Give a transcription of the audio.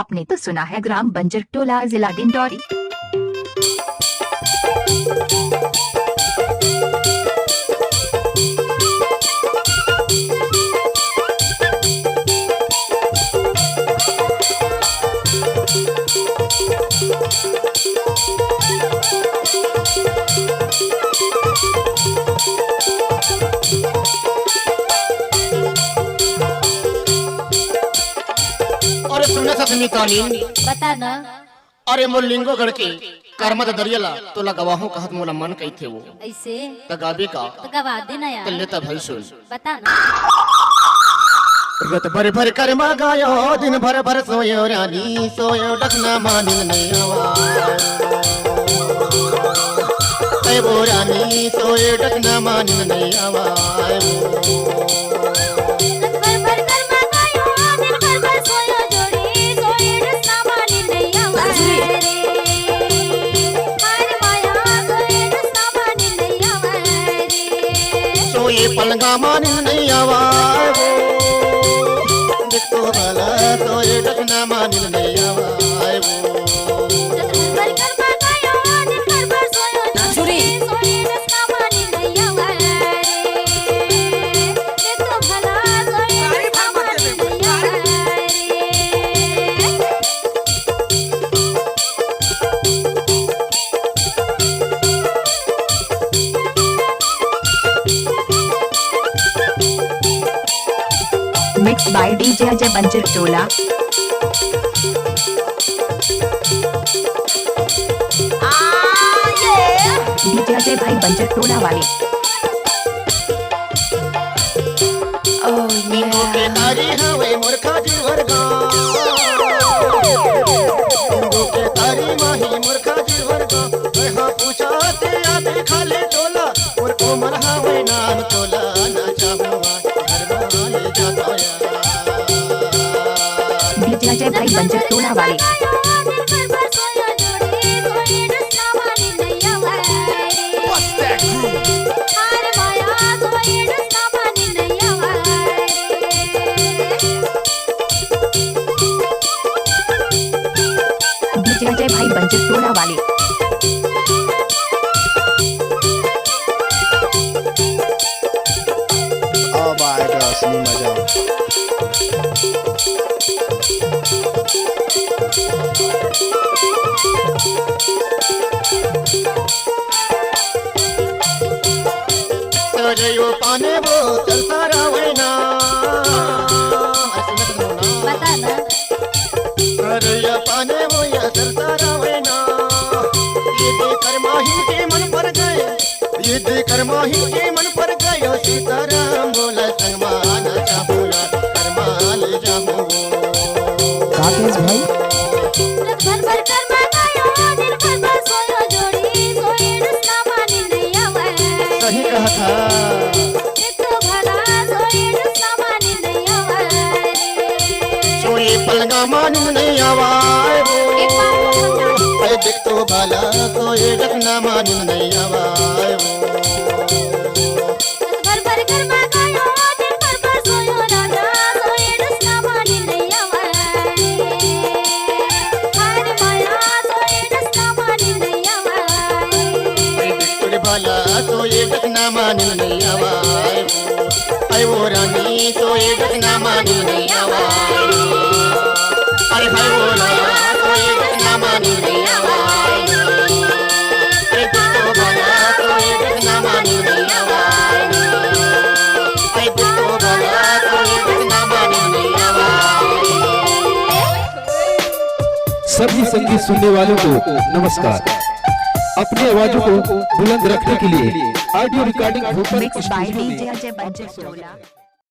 आपने तो सुना है ग्राम बंजर टोला जिला डिंडौरी। अरे सुनने सतमी कालीन बता ना। अरे मोलिंगो गढ़ के कर्मत दरियला तो लगवाहू कहत मोला मन कही थे वो ऐसे तगाबे का तो गवा देना यार। कल्ले तब भल सुन बता ना। रत भर भर कर मा गायो दिन भर भर सोयो रानी सोयो डकना मानिन नहीं आवा ए वो रानी सोयो डकना मानिन नहीं आवा सोए पलंगा मानिन नहीं आवा तो भला सोए डकना मानिन नहीं आवा मिक्स बाय डीजे अजय बंजर टोला। डीजे अजय भाई बंजर टोला वाले। के तारी हवे मूर्खा जीवर गा के तारी माही मूर्खा जीवर गा हां पूछा ते आते खाले टोला और कोमल हवे नाम टोला ना चाहवा घर वाले जाता डीजे अजय भाई बंजर टोला वाले। डीजे अजय भाई बंजर टोला वाले। अब आएगा असली मजा। सजयो पाने वो चलता रवेना बता ना। सजयो पाने वो या चलता रवेना ये देखकर माही के मन पर गए ये देखकर माही के मन पर गयो सीताराम बोला संगमान चाहूला करमाल जाहू काकेश भाई रत भर भर कर मांगायो दिन भर भर सोयो जोड़ी सोए डसना मानी नहीं आवे। सही कहा था तो भला सोए डसना मानी नहीं आवे। सोए पलंगा मानिन नहीं आवाए एक बार ऐ देख तो भला सोए डकना मानिन नहीं आवाए रत भर भर कर मांगायो दिन भर भर सोयो राजा सोए डसना मानी नहीं आवे। हाय माया सोए डसना मानी नहीं आवे। तुझे भला सोए डकना मानिन नहीं आवाए ऐ वो रानी सोए डकना मानिन नहीं आवाए अरे भाई बोला सोए डकना मानिन नहीं आवाए ऐ तो भला सोए डकना मानिन नहीं आवाए ऐ तो भला सोए डकना मानिन नहीं आवाए। सभी संगीत सुनने वालों को नमस्कार। अपनी आवाजों को बुलंद रखने के लिए audio recording Bhopal mix by studio में डीजे अजय बंजर टोला।